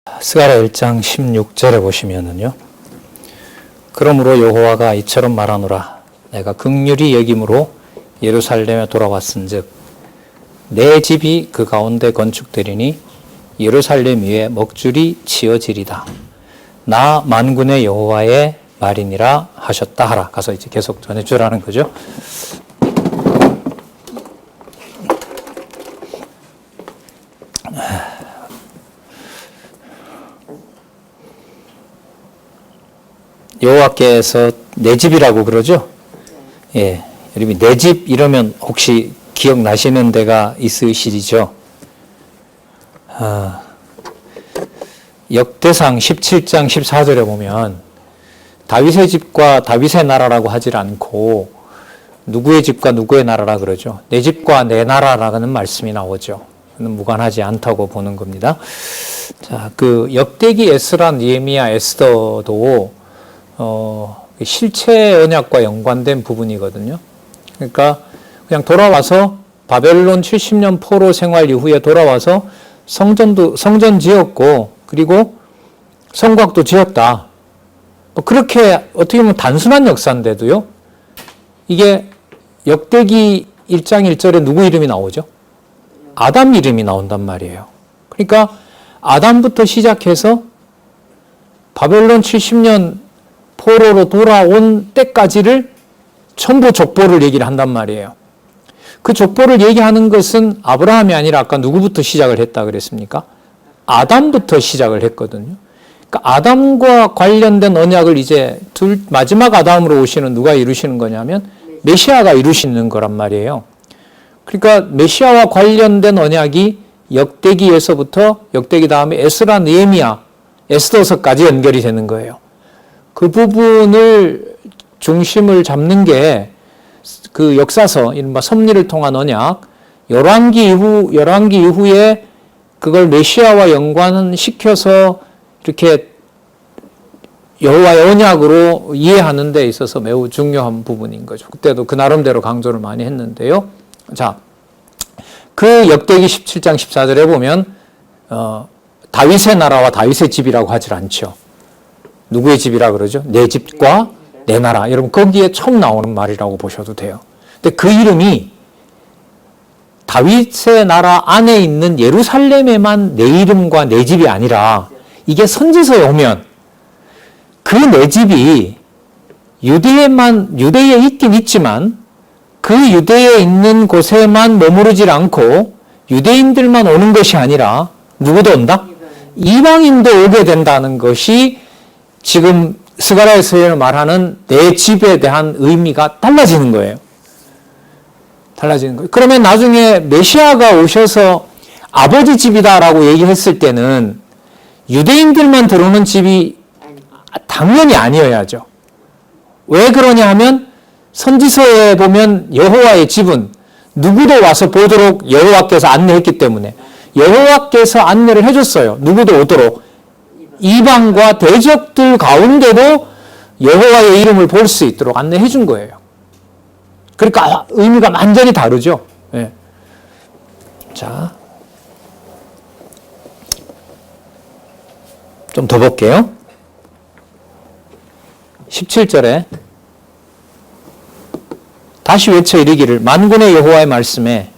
스가랴 1장 16절에 보시면은요. 그러므로 여호와가 이처럼 말하노라. 내가 긍휼히 여김으로 예루살렘에 돌아왔은즉 내 집이 그 가운데 건축되리니 예루살렘 위에 먹줄이 치어지리다. 나 만군의 여호와의 말이니라 하셨다 하라. 가서 이제 계속 전해주라는 거죠. 여호와께서 내 집이라고 그러죠. 예, 여러분 내 집 이러면 혹시 기억나시는 데가 있으시죠? 역대상 17장 14절에 보면 다윗의 집과 다윗의 나라라고 하질 않고 누구의 집과 누구의 나라라 그러죠. 내 집과 내 나라라는 말씀이 나오죠. 무관하지 않다고 보는 겁니다. 자, 그 역대기 에스라, 느헤미야, 에스더도 실체 언약과 연관된 부분이거든요. 그러니까 그냥 돌아와서 바벨론 70년 포로 생활 이후에 돌아와서 성전 지었고 그리고 성곽도 지었다. 그렇게 어떻게 보면 단순한 역사인데도요. 이게 역대기 1장 1절에 누구 이름이 나오죠? 아담 이름이 나온단 말이에요. 그러니까 아담부터 시작해서 바벨론 70년 포로로 돌아온 때까지를 전부 족보를 얘기를 한단 말이에요. 그 족보를 얘기하는 것은 아브라함이 아니라 아까 누구부터 시작을 했다 그랬습니까? 아담부터 시작을 했거든요. 그러니까 아담과 관련된 언약을 이제 마지막 아담으로 오시는 누가 이루시는 거냐면 메시아가 이루시는 거란 말이에요. 그러니까 메시아와 관련된 언약이 역대기에서부터 역대기 다음에 에스라, 느헤미야, 에스더서까지 연결이 되는 거예요. 그 부분을 중심을 잡는 게 그 역사서, 이른바 섭리를 통한 언약, 열왕기 이후에 그걸 메시아와 연관시켜서 이렇게 여호와의 언약으로 이해하는 데 있어서 매우 중요한 부분인 거죠. 그때도 그 나름대로 강조를 많이 했는데요. 자, 그 역대기 17장 14절에 보면 다윗의 나라와 다윗의 집이라고 하질 않죠. 누구의 집이라 그러죠? 내 집과 내 나라. 여러분 거기에 처음 나오는 말이라고 보셔도 돼요. 근데 그 이름이 다윗의 나라 안에 있는 예루살렘에만 내 이름과 내 집이 아니라 이게 선지서에 오면 그 내 집이 유대에 있긴 있지만 그 유대에 있는 곳에만 머무르질 않고 유대인들만 오는 것이 아니라 누구도 온다? 이방인도 오게 된다는 것이 지금 스가랴에서 말하는 내 집에 대한 의미가 달라지는 거예요. 달라지는 거예요. 그러면 나중에 메시아가 오셔서 아버지 집이다라고 얘기했을 때는 유대인들만 들어오는 집이 당연히 아니어야죠. 왜 그러냐 하면 선지서에 보면 여호와의 집은 누구도 와서 보도록 여호와께서 안내했기 때문에 여호와께서 안내를 해줬어요. 누구도 오도록. 이방과 대적들 가운데도 여호와의 이름을 볼 수 있도록 안내해 준 거예요. 그러니까 의미가 완전히 다르죠. 네. 자, 좀 더 볼게요. 17절에 다시 외쳐 이르기를 만군의 여호와의 말씀에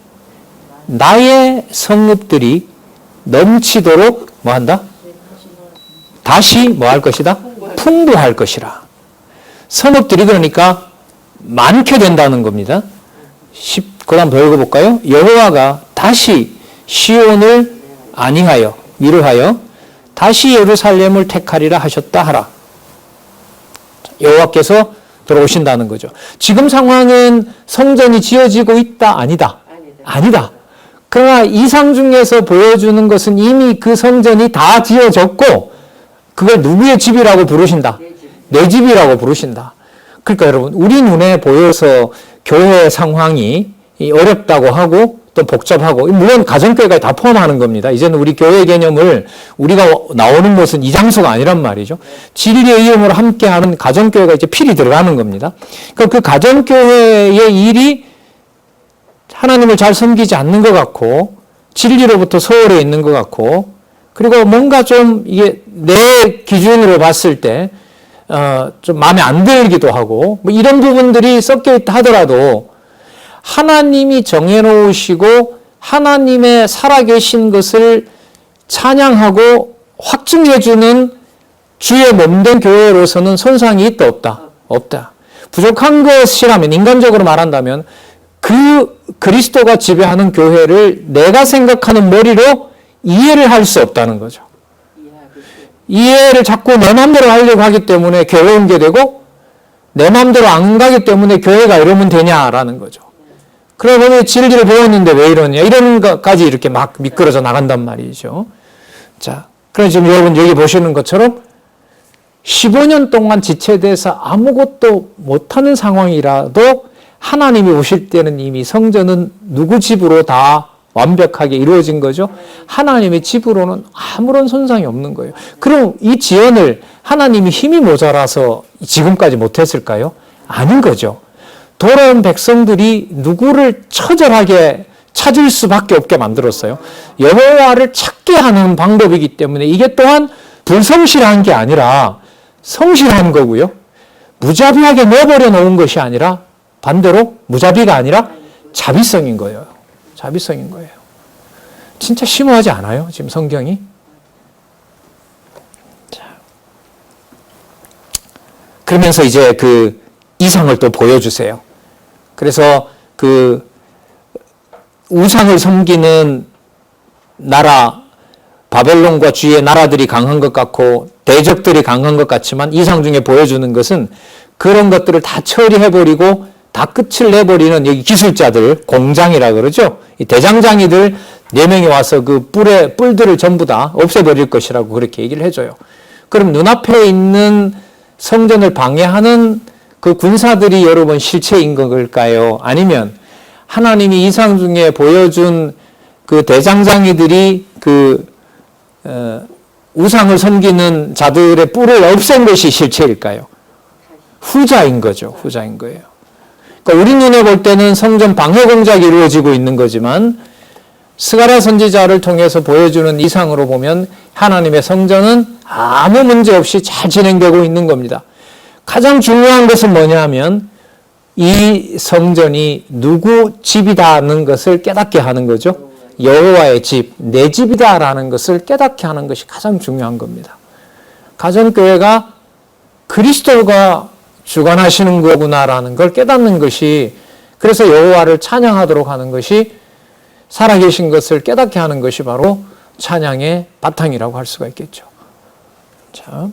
나의 성읍들이 넘치도록 뭐한다? 다시 뭐 할 것이다? 풍부할 것이라. 성읍들이 그러니까 많게 된다는 겁니다. 그 다음 더 읽어볼까요? 여호와가 다시 시온을 안위하여 위로하여 다시 예루살렘을 택하리라 하셨다 하라. 여호와께서 들어오신다는 거죠. 지금 상황은 성전이 지어지고 있다? 아니다? 아니다. 그러나 이상 중에서 보여주는 것은 이미 그 성전이 다 지어졌고 그걸 누구의 집이라고 부르신다? 내 집이라고 부르신다. 그러니까 여러분 우리 눈에 보여서 교회 상황이 어렵다고 하고 또 복잡하고 물론 가정교회가 다 포함하는 겁니다. 이제는 우리 교회 개념을 우리가 나오는 곳은 이 장소가 아니란 말이죠. 진리의 이름으로 함께하는 가정교회가 이제 필히 들어가는 겁니다. 그러니까 그 가정교회의 일이 하나님을 잘 섬기지 않는 것 같고 진리로부터 소홀해 있는 것 같고 그리고 뭔가 좀 이게 내 기준으로 봤을 때, 좀 마음에 안 들기도 하고, 뭐 이런 부분들이 섞여 있다 하더라도, 하나님이 정해놓으시고, 하나님의 살아계신 것을 찬양하고 확증해주는 주의 몸된 교회로서는 손상이 있다, 없다? 없다. 부족한 것이라면, 인간적으로 말한다면, 그 그리스도가 지배하는 교회를 내가 생각하는 머리로 이해를 할 수 없다는 거죠. 이해를 자꾸 내 마음대로 하려고 하기 때문에 괴로운 게 되고, 내 마음대로 안 가기 때문에 교회가 이러면 되냐라는 거죠. 그러면 진리를 배웠는데 왜 이러냐, 이런 것까지 이렇게 막 미끄러져 나간단 말이죠. 자, 그래서 지금 여러분 여기 보시는 것처럼 15년 동안 지체돼서 아무것도 못하는 상황이라도 하나님이 오실 때는 이미 성전은 누구 집으로 다 완벽하게 이루어진 거죠. 하나님의 집으로는 아무런 손상이 없는 거예요. 그럼 이 지연을 하나님이 힘이 모자라서 지금까지 못했을까요? 아닌 거죠. 돌아온 백성들이 누구를 처절하게 찾을 수밖에 없게 만들었어요. 여호와를 찾게 하는 방법이기 때문에 이게 또한 불성실한 게 아니라 성실한 거고요. 무자비하게 내버려 놓은 것이 아니라 반대로 무자비가 아니라 자비성인 거예요. 자비성인 거예요. 진짜 심오하지 않아요? 지금 성경이? 자. 그러면서 이제 그 이상을 또 보여주세요. 그래서 그 우상을 섬기는 나라, 바벨론과 주위의 나라들이 강한 것 같고 대적들이 강한 것 같지만 이상 중에 보여주는 것은 그런 것들을 다 처리해버리고 다 끝을 내버리는 여기 기술자들, 공장이라 그러죠. 이 대장장이들 4명이 와서 그 뿔들을 전부 다 없애버릴 것이라고 그렇게 얘기를 해줘요. 그럼 눈앞에 있는 성전을 방해하는 그 군사들이 여러분 실체인 걸까요? 아니면 하나님이 이상 중에 보여준 그 대장장이들이 그 우상을 섬기는 자들의 뿔을 없앤 것이 실체일까요? 후자인 거죠. 후자인 거예요. 그러니까 우리 눈에 볼 때는 성전 방해 공작이 이루어지고 있는 거지만 스가랴 선지자를 통해서 보여주는 이상으로 보면 하나님의 성전은 아무 문제 없이 잘 진행되고 있는 겁니다. 가장 중요한 것은 뭐냐면 이 성전이 누구 집이다는 것을 깨닫게 하는 거죠. 여호와의 집, 내 집이다라는 것을 깨닫게 하는 것이 가장 중요한 겁니다. 가정교회가 그리스도가 주관하시는 거구나라는 걸 깨닫는 것이, 그래서 여호와를 찬양하도록 하는 것이, 살아계신 것을 깨닫게 하는 것이 바로 찬양의 바탕이라고 할 수가 있겠죠. 자,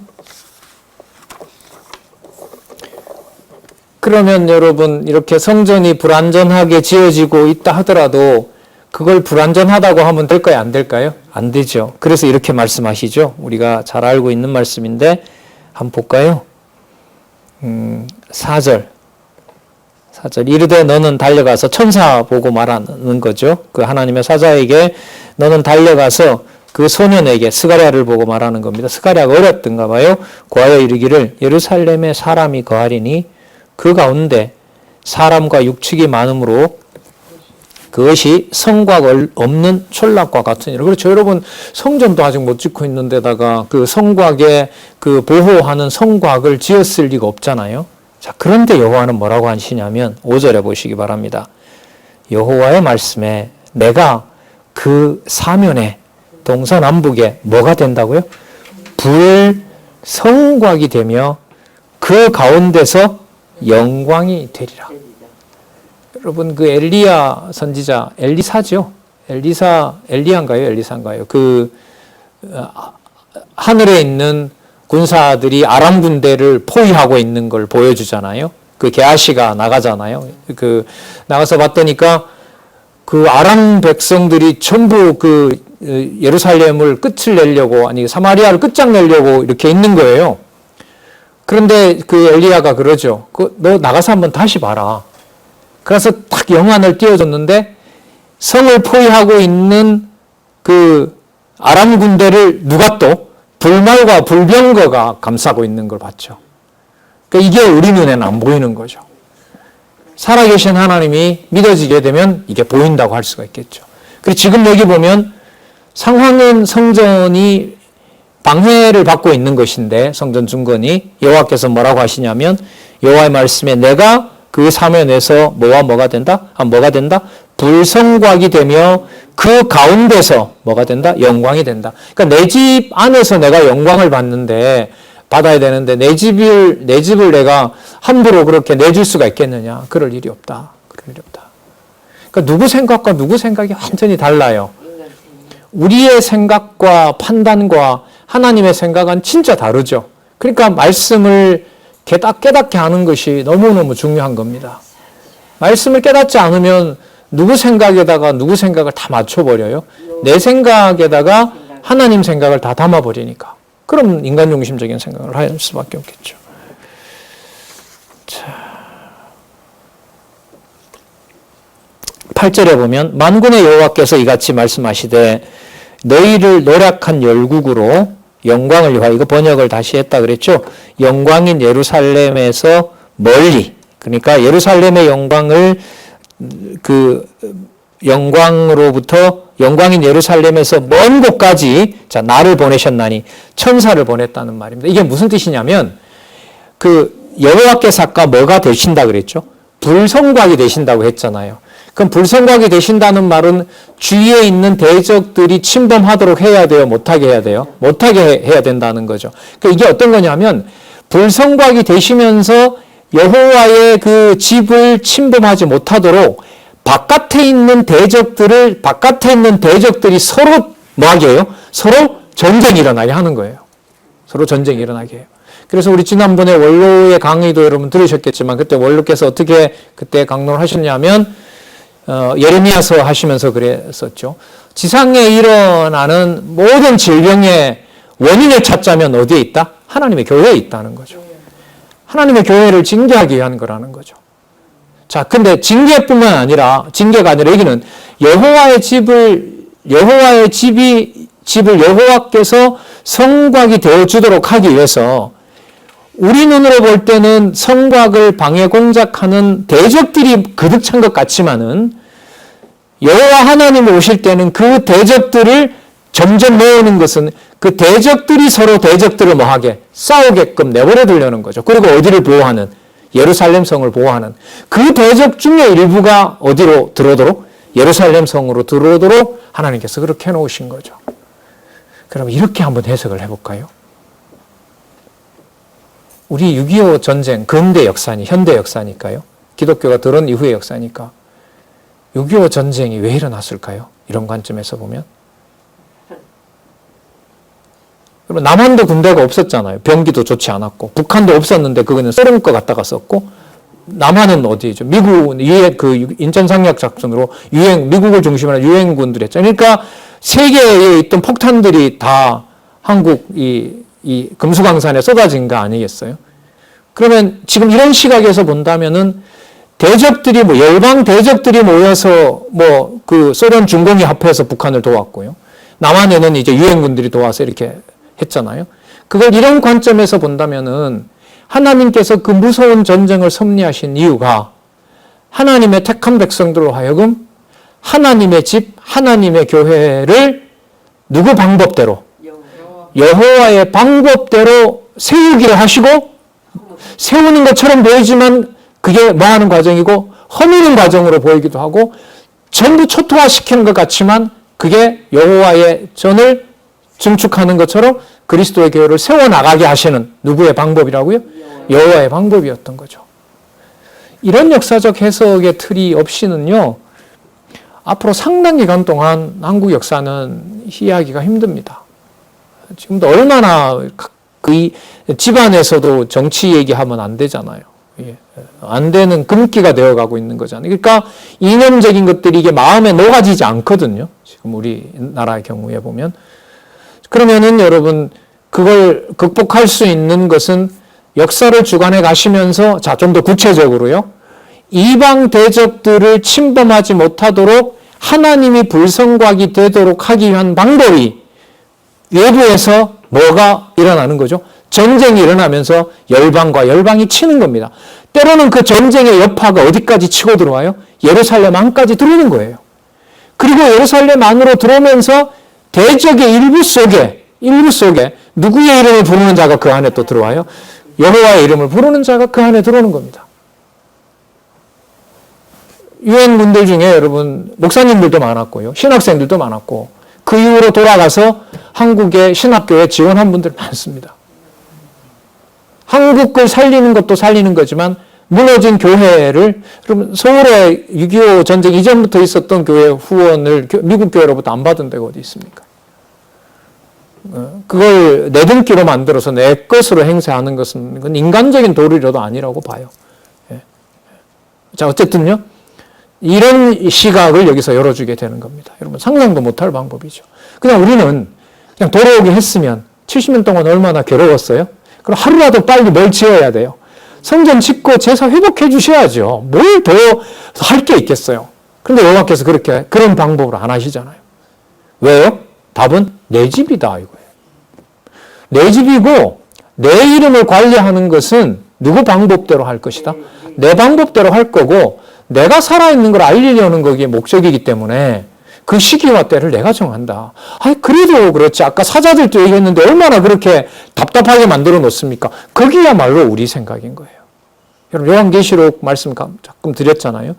그러면 여러분 이렇게 성전이 불완전하게 지어지고 있다 하더라도 그걸 불완전하다고 하면 될까요? 안 될까요? 안 되죠. 그래서 이렇게 말씀하시죠. 우리가 잘 알고 있는 말씀인데 한번 볼까요? 4절 이르되 너는 달려가서 천사 보고 말하는 거죠. 그 하나님의 사자에게 너는 달려가서 그 소년에게 스가랴를 보고 말하는 겁니다. 스가랴가 어렵던가 봐요. 고하여 이르기를 예루살렘에 사람이 거하리니 그 가운데 사람과 육축이 많으므로 그것이 성곽 없는 촌락과 같으니라. 그렇죠. 여러분 성전도 아직 못 짓고 있는데다가 그 성곽에 그 보호하는 성곽을 지었을 리가 없잖아요. 자, 그런데 여호와는 뭐라고 하시냐면 5절에 보시기 바랍니다. 여호와의 말씀에 내가 그 사면에 동서남북에 뭐가 된다고요? 불성곽이 되며 그 가운데서 영광이 되리라. 여러분 그 엘리야 선지자, 엘리사죠. 엘리야인가요? 엘리사인가요? 그 하늘에 있는 군사들이 아람 군대를 포위하고 있는 걸 보여주잖아요. 그 게하시가 나가잖아요. 그 나가서 봤더니까 그 아람 백성들이 전부 그 예루살렘을 끝을 내려고, 아니 사마리아를 끝장내려고 이렇게 있는 거예요. 그런데 그 엘리야가 그러죠. 너 나가서 한번 다시 봐라. 그래서 딱 영안을 띄워줬는데 성을 포위하고 있는 그 아람 군대를 누가 또 불말과 불병거가 감싸고 있는 걸 봤죠. 그러니까 이게 우리 눈에는 안 보이는 거죠. 살아계신 하나님이 믿어지게 되면 이게 보인다고 할 수가 있겠죠. 그리고 지금 여기 보면 상황은 성전이 방해를 받고 있는 것인데 성전 중건이 여호와께서 뭐라고 하시냐면 여호와의 말씀에 내가 그 사면에서 뭐와 뭐가 된다? 뭐가 된다? 불성곽이 되며 그 가운데서 뭐가 된다? 영광이 된다. 그러니까 내 집 안에서 내가 영광을 받아야 되는데 내 집을 내가 함부로 그렇게 내줄 수가 있겠느냐? 그럴 일이 없다. 그럴 일이 없다. 그러니까 누구 생각과 누구 생각이 완전히 달라요. 우리의 생각과 판단과 하나님의 생각은 진짜 다르죠. 그러니까 말씀을 깨닫게 하는 것이 너무너무 중요한 겁니다. 말씀을 깨닫지 않으면 누구 생각에다가 누구 생각을 다 맞춰버려요. 내 생각에다가 하나님 생각을 다 담아버리니까. 그럼 인간 중심적인 생각을 할 수밖에 없겠죠. 자, 8절에 보면 만군의 여호와께서 이같이 말씀하시되 너희를 노략한 열국으로 영광을 위하여, 이거 번역을 다시 했다 그랬죠. 영광인 예루살렘에서 멀리, 그러니까 예루살렘의 영광을 그 영광으로부터 영광인 예루살렘에서 먼 곳까지 자 나를 보내셨나니 천사를 보냈다는 말입니다. 이게 무슨 뜻이냐면 그 여호와께서 아까 뭐가 되신다 그랬죠? 불성곽이 되신다고 했잖아요. 그럼 불성곽이 되신다는 말은 주위에 있는 대적들이 침범하도록 해야 돼요? 못하게 해야 돼요? 못하게 해야 된다는 거죠. 그러니까 이게 어떤 거냐면 불성곽이 되시면서 여호와의 그 집을 침범하지 못하도록 바깥에 있는 대적들이 서로 뭐하게 해요? 서로 전쟁이 일어나게 하는 거예요. 서로 전쟁이 일어나게 해요. 그래서 우리 지난번에 원로의 강의도 여러분 들으셨겠지만 그때 원로께서 어떻게 그때 강론을 하셨냐면 예레미야서 하시면서 그랬었죠. 지상에 일어나는 모든 질병의 원인을 찾자면 어디에 있다? 하나님의 교회에 있다는 거죠. 하나님의 교회를 징계하기 위한 거라는 거죠. 자, 근데 징계가 아니라 여기는 여호와의 집을 여호와께서 성곽이 되어 주도록 하기 위해서 우리 눈으로 볼 때는 성곽을 방해 공작하는 대적들이 그득 찬 것 같지만은 여호와 하나님이 오실 때는 그 대적들을 점점 모으는 것은 그 대적들이 서로 대적들을 뭐하게 싸우게끔 내버려 두려는 거죠. 그리고 어디를 보호하는? 예루살렘 성을 보호하는 그 대적 중에 일부가 어디로 들어오도록? 예루살렘 성으로 들어오도록 하나님께서 그렇게 해놓으신 거죠. 그럼 이렇게 한번 해석을 해볼까요? 우리 6.25 전쟁, 근대 역사니, 현대 역사니까요. 기독교가 들어온 이후의 역사니까 6.25 전쟁이 왜 일어났을까요? 이런 관점에서 보면. 그러면 남한도 군대가 없었잖아요. 병기도 좋지 않았고. 북한도 없었는데 그거는 소련 거 갖다가 썼고. 남한은 어디죠? 미국, 그 인천상략 작전으로 미국을 중심으로 한 유행군들이 했죠. 그러니까 세계에 있던 폭탄들이 다 한국 이 금수강산에 쏟아진 거 아니겠어요? 그러면 지금 이런 시각에서 본다면은 대적들이 열방 대적들이 모여서 그 소련 중공이 합해서 북한을 도왔고요. 남한에는 이제 유행군들이 도와서 이렇게 했잖아요. 그걸 이런 관점에서 본다면은 하나님께서 그 무서운 전쟁을 섭리하신 이유가 하나님의 택한 백성들로 하여금 하나님의 집, 하나님의 교회를 누구 방법대로? 여호와의 방법대로 세우기를 하시고 세우는 것처럼 보이지만 그게 뭐 하는 과정이고 허무는 과정으로 보이기도 하고 전부 초토화시키는 것 같지만 그게 여호와의 전을 증축하는 것처럼 그리스도의 교회를 세워나가게 하시는 누구의 방법이라고요? 여호와의 방법이었던 거죠. 이런 역사적 해석의 틀이 없이는요, 앞으로 상당 기간 동안 한국 역사는 이해하기가 힘듭니다. 지금도 얼마나 그 집안에서도 정치 얘기하면 안 되잖아요. 안 되는 금기가 되어가고 있는 거잖아요. 그러니까 이념적인 것들이 이게 마음에 녹아지지 않거든요. 지금 우리나라의 경우에 보면. 그러면은 여러분 그걸 극복할 수 있는 것은 역사를 주관해 가시면서 자, 좀 더 구체적으로요. 이방 대적들을 침범하지 못하도록 하나님이 불성곽이 되도록 하기 위한 방법이 외부에서 뭐가 일어나는 거죠? 전쟁이 일어나면서 열방과 열방이 치는 겁니다. 때로는 그 전쟁의 여파가 어디까지 치고 들어와요? 예루살렘 안까지 들어오는 거예요. 그리고 예루살렘 안으로 들어오면서 대적의 일부 속에 누구의 이름을 부르는 자가 그 안에 또 들어와요? 여호와의 이름을 부르는 자가 그 안에 들어오는 겁니다. 유엔군들 중에 여러분 목사님들도 많았고요. 신학생들도 많았고 그 이후로 돌아가서 한국의 신학교에 지원한 분들 많습니다. 한국을 살리는 것도 살리는 거지만 무너진 교회를 여러분 서울에 6.25 전쟁 이전부터 있었던 교회 후원을 미국 교회로부터 안 받은 데가 어디 있습니까? 그걸 내 등기로 만들어서 내 것으로 행세하는 것은 그건 인간적인 도리라도 아니라고 봐요. 자, 어쨌든요. 이런 시각을 여기서 열어주게 되는 겁니다. 여러분 상상도 못할 방법이죠. 그냥 우리는 그냥 돌아오게 했으면 70년 동안 얼마나 괴로웠어요? 그럼 하루라도 빨리 뭘 지어야 돼요? 성전 짓고 제사 회복해 주셔야죠. 뭘 더 할 게 있겠어요? 그런데 여호와께서 그런 방법으로 안 하시잖아요. 왜요? 답은 내 집이다 이거예요. 내 집이고 내 이름을 관리하는 것은 누구 방법대로 할 것이다? 내 방법대로 할 거고 내가 살아있는 걸 알리려는 거기에 목적이기 때문에 그 시기와 때를 내가 정한다. 아니 그래도 그렇지. 아까 사자들도 얘기했는데 얼마나 그렇게 답답하게 만들어 놓습니까? 거기야말로 우리 생각인 거예요. 여러분 요한계시록 말씀 가끔 드렸잖아요.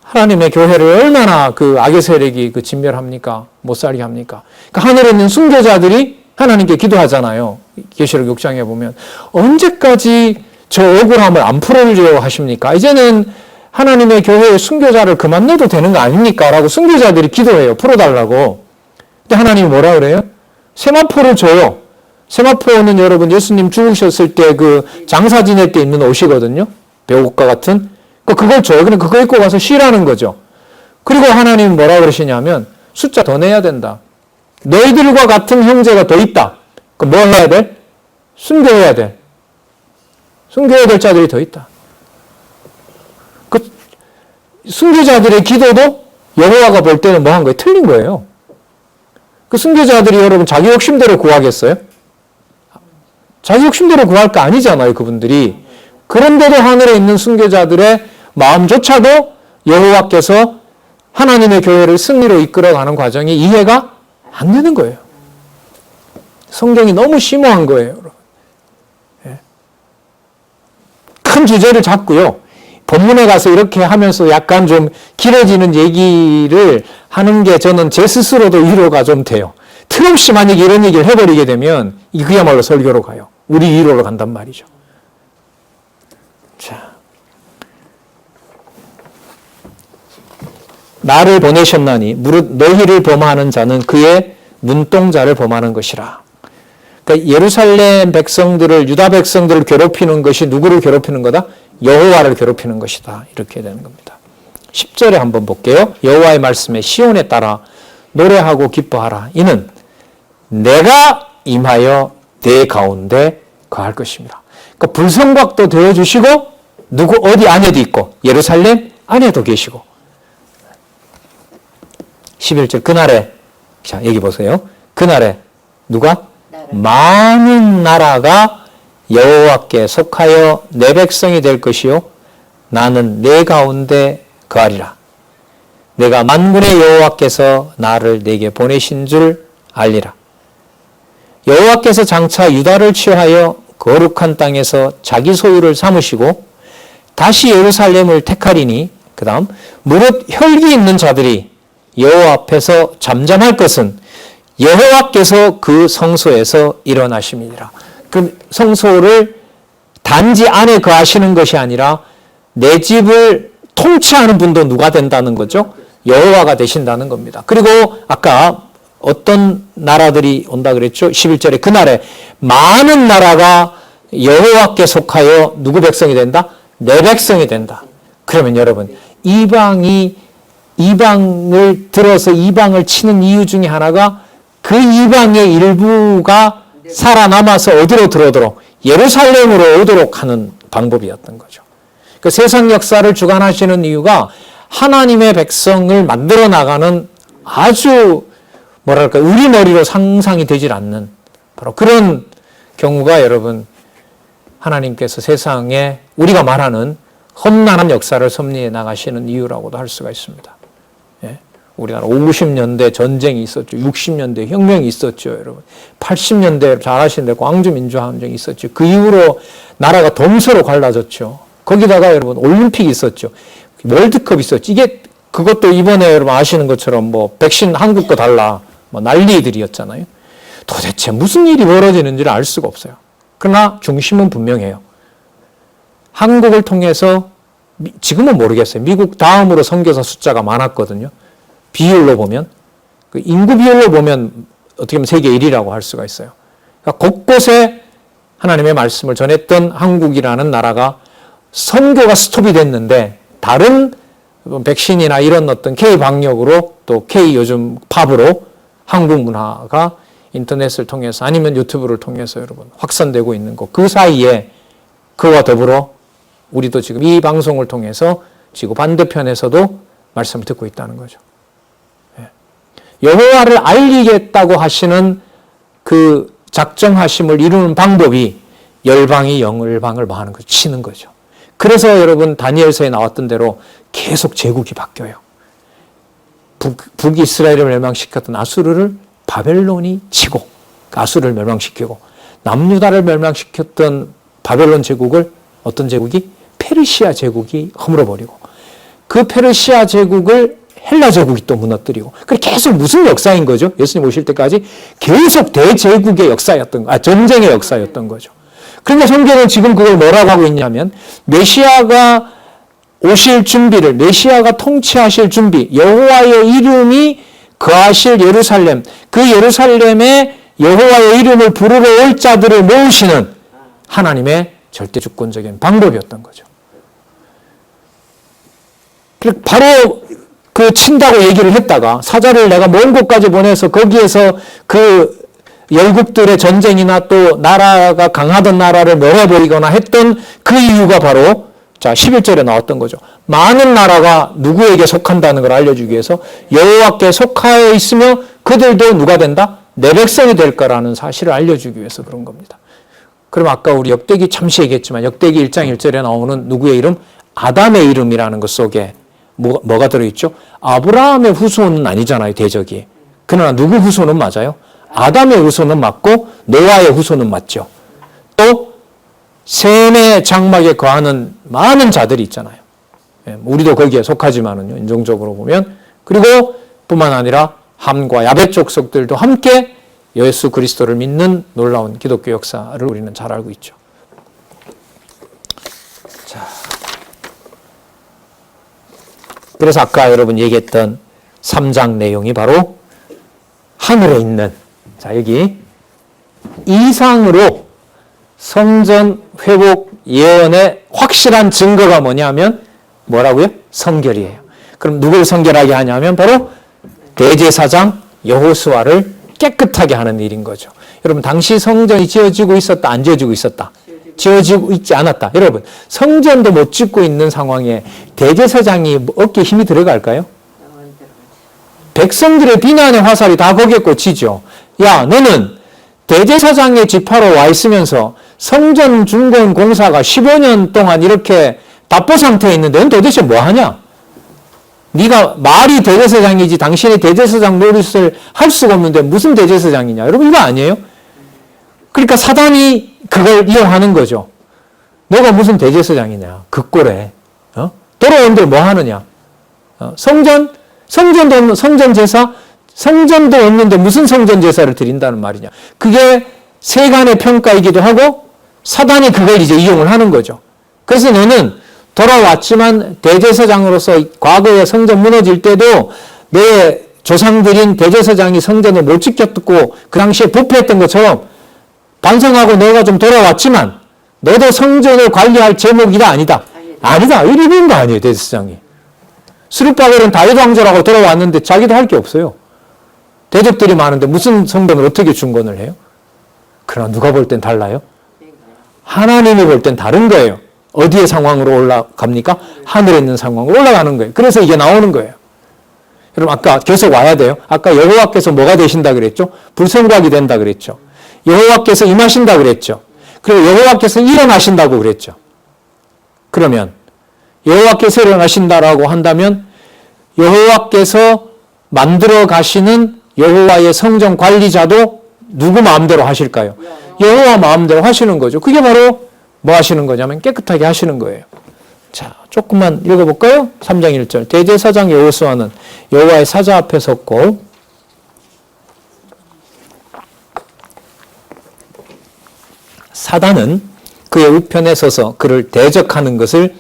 하나님의 교회를 얼마나 그 악의 세력이 진멸합니까? 못 살게 합니까? 그러니까 하늘에 있는 순교자들이 하나님께 기도하잖아요. 계시록 6장에 보면 언제까지 저 억울함을 안 풀어주려 하십니까? 이제는 하나님의 교회의 순교자를 그만 넣어도 되는 거 아닙니까? 라고 순교자들이 기도해요. 풀어달라고. 근데 하나님이 뭐라 그래요? 세마포를 줘요. 세마포는 여러분 예수님 죽으셨을 때 그 장사 지낼 때 입는 옷이거든요. 배옷과 같은. 그걸 줘요. 그러니까 그거 입고 가서 쉬라는 거죠. 그리고 하나님이 뭐라 그러시냐면 숫자 더 내야 된다. 너희들과 같은 형제가 더 있다. 그럼 뭐 해야 돼? 순교해야 돼. 순교해야 될 자들이 더 있다. 그 순교자들의 기도도 여호와가 볼 때는 뭐 한 거예요? 틀린 거예요. 그 순교자들이 여러분 자기 욕심대로 구하겠어요? 자기 욕심대로 구할 거 아니잖아요, 그분들이. 그런데도 하늘에 있는 순교자들의 마음조차도 여호와께서 하나님의 교회를 승리로 이끌어가는 과정이 이해가 안 되는 거예요. 성경이 너무 심오한 거예요, 여러분. 큰 주제를 잡고요. 본문에 가서 이렇게 하면서 약간 좀 길어지는 얘기를 하는 게 저는 제 스스로도 위로가 좀 돼요. 틀림없이 만약에 이런 얘기를 해버리게 되면 그야말로 설교로 가요. 우리 위로로 간단 말이죠. 자, 나를 보내셨나니 무릇 너희를 범하는 자는 그의 눈동자를 범하는 것이라. 그러니까 예루살렘 백성들을 유다 백성들을 괴롭히는 것이 누구를 괴롭히는 거다? 여호와를 괴롭히는 것이다. 이렇게 되는 겁니다. 10절에 한번 볼게요. 여호와의 말씀에 시온에 따라 노래하고 기뻐하라. 이는 내가 임하여 내 가운데 거할 것입니다. 그러니까 불성곽도 되어주시고 누구 어디 안에도 있고 예루살렘 안에도 계시고 11절 그날에 자 여기 보세요. 그날에 누가? 많은 나라가 여호와께 속하여 내 백성이 될 것이요 나는 내 가운데 거하리라. 내가 만군의 여호와께서 나를 내게 보내신 줄 알리라. 여호와께서 장차 유다를 취하여 거룩한 땅에서 자기 소유를 삼으시고 다시 예루살렘을 택하리니 그 다음 무릇 혈기 있는 자들이 여호와 앞에서 잠잠할 것은 여호와께서 그 성소에서 일어나심이니라. 그 성소를 단지 안에 거하시는 것이 아니라 내 집을 통치하는 분도 누가 된다는 거죠? 여호와가 되신다는 겁니다. 그리고 아까 어떤 나라들이 온다 그랬죠? 11절에 그날에 많은 나라가 여호와께 속하여 누구 백성이 된다? 내 백성이 된다. 그러면 여러분 이방을 들어서 이방을 치는 이유 중에 하나가 그 이방의 일부가 살아남아서 어디로 들어오도록 예루살렘으로 오도록 하는 방법이었던 거죠. 그 세상 역사를 주관하시는 이유가 하나님의 백성을 만들어 나가는 아주 뭐랄까 우리 머리로 상상이 되질 않는 바로 그런 경우가 여러분 하나님께서 세상에 우리가 말하는 험난한 역사를 섭리해 나가시는 이유라고도 할 수가 있습니다. 예. 우리나라 50년대 전쟁이 있었죠. 60년대 혁명이 있었죠, 여러분. 80년대 잘 아시는데 광주 민주화운동이 있었죠. 그 이후로 나라가 동서로 갈라졌죠. 거기다가 여러분 올림픽이 있었죠. 월드컵이 있었죠. 이게 그것도 이번에 여러분 아시는 것처럼 뭐 백신 한국 거 달라 뭐 난리들이었잖아요. 도대체 무슨 일이 벌어지는지를 알 수가 없어요. 그러나 중심은 분명해요. 한국을 통해서 지금은 모르겠어요. 미국 다음으로 선교사 숫자가 많았거든요. 비율로 보면 그 인구 비율로 보면 어떻게 보면 세계 1위라고 할 수가 있어요. 그러니까 곳곳에 하나님의 말씀을 전했던 한국이라는 나라가 선교가 스톱이 됐는데 다른 백신이나 이런 어떤 K 방역으로 또 K 요즘 팝으로 한국 문화가 인터넷을 통해서 아니면 유튜브를 통해서 여러분 확산되고 있는 것. 그 사이에 그와 더불어 우리도 지금 이 방송을 통해서 지구 반대편에서도 말씀을 듣고 있다는 거죠. 여호와를 알리겠다고 하시는 그 작정하심을 이루는 방법이 열방이 열방을 뭐 하는 거죠. 치는 거죠. 그래서 여러분 다니엘서에 나왔던 대로 계속 제국이 바뀌어요. 북이스라엘을 멸망시켰던 아수르를 바벨론이 치고 아수르를 멸망시키고 남유다를 멸망시켰던 바벨론 제국을 어떤 제국이? 페르시아 제국이 허물어버리고 그 페르시아 제국을 헬라 제국이 또 무너뜨리고 그게 계속 무슨 역사인 거죠? 예수님 오실 때까지 계속 대제국의 역사였던 전쟁의 역사였던 거죠. 그런데 성경은 지금 그걸 뭐라고 하고 있냐면 메시아가 오실 준비를 메시아가 통치하실 준비 여호와의 이름이 거하실 예루살렘 그 예루살렘에 여호와의 이름을 부르러 올 자들을 모으시는 하나님의 절대 주권적인 방법이었던 거죠. 바로 그 친다고 얘기를 했다가 사자를 내가 먼 곳까지 보내서 거기에서 그 열국들의 전쟁이나 또 나라가 강하던 나라를 멸해버리거나 했던 그 이유가 바로 자 11절에 나왔던 거죠. 많은 나라가 누구에게 속한다는 걸 알려주기 위해서 여호와께 속하여 있으며 그들도 누가 된다? 내 백성이 될 거라는 사실을 알려주기 위해서 그런 겁니다. 그럼 아까 우리 역대기 잠시 얘기했지만 역대기 1장 1절에 나오는 누구의 이름? 아담의 이름이라는 것 속에 뭐가 들어있죠? 아브라함의 후손은 아니잖아요, 대적이. 그러나 누구 후손은 맞아요? 아담의 후손은 맞고 노아의 후손은 맞죠. 또 셈의 장막에 거하는 많은 자들이 있잖아요. 우리도 거기에 속하지만은요, 인종적으로 보면. 그리고 뿐만 아니라 함과 야벳 족속들도 함께 예수 그리스도를 믿는 놀라운 기독교 역사를 우리는 잘 알고 있죠. 자. 그래서 아까 여러분 얘기했던 3장 내용이 바로 하늘에 있는 자 여기 이상으로 성전 회복 예언의 확실한 증거가 뭐냐면 뭐라고요? 성결이에요. 그럼 누구를 성결하게 하냐면 바로 대제사장 여호수아를 깨끗하게 하는 일인 거죠. 여러분 당시 성전이 지어지고 있었다 안 지어지고 있었다? 지어지고 있지 않았다. 여러분 성전도 못 짓고 있는 상황에 대제사장이 어깨에 힘이 들어갈까요? 백성들의 비난의 화살이 다 거기에 꽂히죠. 야 너는 대제사장의 지파로 와 있으면서 성전 중건 공사가 15년 동안 이렇게 답보 상태에 있는데 넌 도대체 뭐 하냐? 네가 말이 대제사장이지 당신이 대제사장 노릇을 할 수가 없는데 무슨 대제사장이냐? 여러분 이거 아니에요? 그러니까 사단이 그걸 이용하는 거죠. 너가 무슨 대제사장이냐? 그 꼴에. 돌아온들 뭐 하느냐? 성전도 없는 성전 제사? 성전도 없는데 무슨 성전 제사를 드린다는 말이냐? 그게 세간의 평가이기도 하고 사단이 그걸 이제 이용을 하는 거죠. 그래서 너는 돌아왔지만 대제사장으로서 과거에 성전 무너질 때도 내 조상들인 대제사장이 성전을 못 지켰고 그 당시에 부패했던 것처럼 반성하고 너가 좀 돌아왔지만 너도 성전을 관리할 제목이다 아니다? 아니다. 이런 거 아니에요 대제사장이. 스룹바벨은 다윗 왕조라고 돌아왔는데 자기도 할 게 없어요. 대적들이 많은데 무슨 성전을 어떻게 중건을 해요? 그러나 누가 볼 땐 달라요? 하나님이 볼 땐 다른 거예요. 어디의 상황으로 올라갑니까? 하늘에 있는 상황으로 올라가는 거예요. 그래서 이게 나오는 거예요. 여러분 아까 계속 와야 돼요. 아까 여호와께서 뭐가 되신다 그랬죠? 불성각이 된다 그랬죠. 여호와께서 임하신다 그랬죠. 그리고 여호와께서 일어나신다고 그랬죠. 그러면 여호와께서 일어나신다라고 한다면 여호와께서 만들어 가시는 여호와의 성전 관리자도 누구 마음대로 하실까요? 여호와 마음대로 하시는 거죠. 그게 바로 뭐 하시는 거냐면 깨끗하게 하시는 거예요. 자, 조금만 읽어볼까요? 3장 1절. 대제사장 여호수아는 여호와의 사자 앞에 섰고 사단은 그의 우편에 서서 그를 대적하는 것을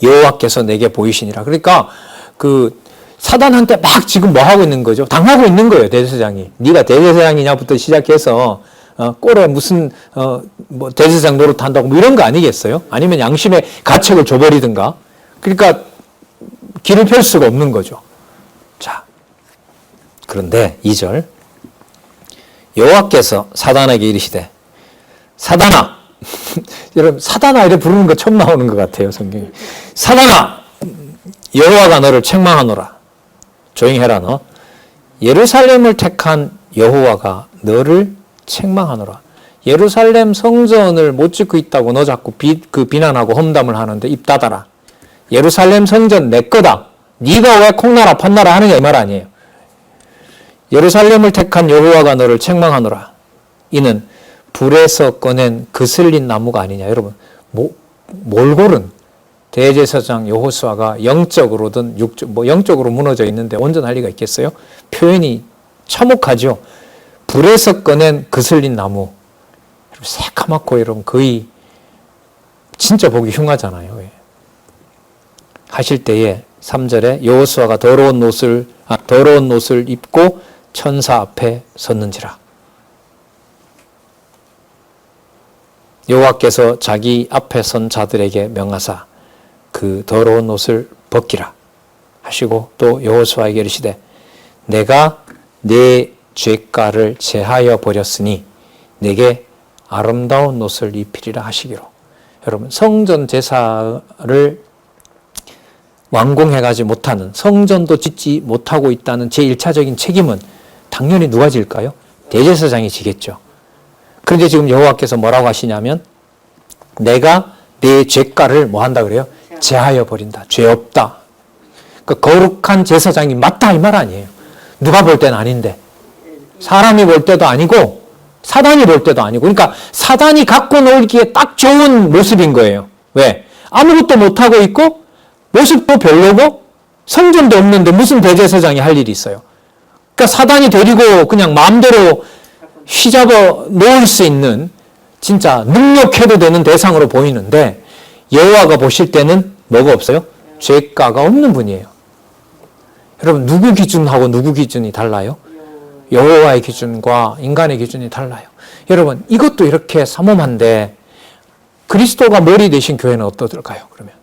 여호와께서 내게 보이시니라. 그러니까 그 사단한테 막 지금 뭐 하고 있는 거죠? 당하고 있는 거예요, 대제사장이. 네가 대제사장이냐부터 시작해서 꼴에 무슨 뭐 대제사장 노릇한다고 뭐 이런 거 아니겠어요? 아니면 양심의 가책을 줘버리든가. 그러니까 길을 펼 수가 없는 거죠. 자, 그런데 2절 여호와께서 사단에게 이르시되 사단아 여러분 사단아 이렇게 부르는 거 처음 나오는 것 같아요, 성경에. 사단아 여호와가 너를 책망하노라. 조용히 해라 너. 예루살렘을 택한 여호와가 너를 책망하노라. 예루살렘 성전을 못 짓고 있다고 너 자꾸 비난하고 험담을 하는데 입 닫아라. 예루살렘 성전 내 거다. 네가 왜 콩나라 판나라 하느냐 이 말 아니에요. 예루살렘을 택한 여호와가 너를 책망하노라. 이는 불에서 꺼낸 그슬린 나무가 아니냐. 여러분 몰골은 대제사장 여호수아가 영적으로든 영적으로 무너져 있는데 온전할 리가 있겠어요? 표현이 참혹하죠. 불에서 꺼낸 그슬린 나무. 새카맣고 여러분 거의 진짜 보기 흉하잖아요. 하실 때에 3절에 여호수아가 더러운 옷을 입고 천사 앞에 섰는지라. 여호와께서 자기 앞에 선 자들에게 명하사 그 더러운 옷을 벗기라 하시고 또 여호수아에게 이르시되 내가 내 죄가를 제하여 버렸으니 내게 아름다운 옷을 입히리라 하시기로. 여러분 성전 제사를 완공해가지 못하는, 성전도 짓지 못하고 있다는 제1차적인 책임은 당연히 누가 질까요? 대제사장이 지겠죠. 그런데 지금 여호와께서 뭐라고 하시냐면 내가 내 죄가를 뭐 한다 그래요? 제하여 버린다. 죄 없다. 그러니까 거룩한 제사장이 맞다 이 말 아니에요. 누가 볼 때는 아닌데 사람이 볼 때도 아니고 사단이 볼 때도 아니고, 그러니까 사단이 갖고 놀기에 딱 좋은 모습인 거예요. 왜? 아무것도 못하고 있고 모습도 별로고 성전도 없는데 무슨 대제사장이 할 일이 있어요. 그러니까 사단이 데리고 그냥 마음대로 휘잡아 놓을 수 있는 진짜 능력해도 되는 대상으로 보이는데 여호와가 보실 때는 뭐가 없어요? 죄가가 없는 분이에요. 여러분 누구 기준하고 누구 기준이 달라요? 여호와의 기준과 인간의 기준이 달라요. 여러분 이것도 이렇게 삼엄한데 그리스도가 머리 되신 교회는 어떨까요? 그러면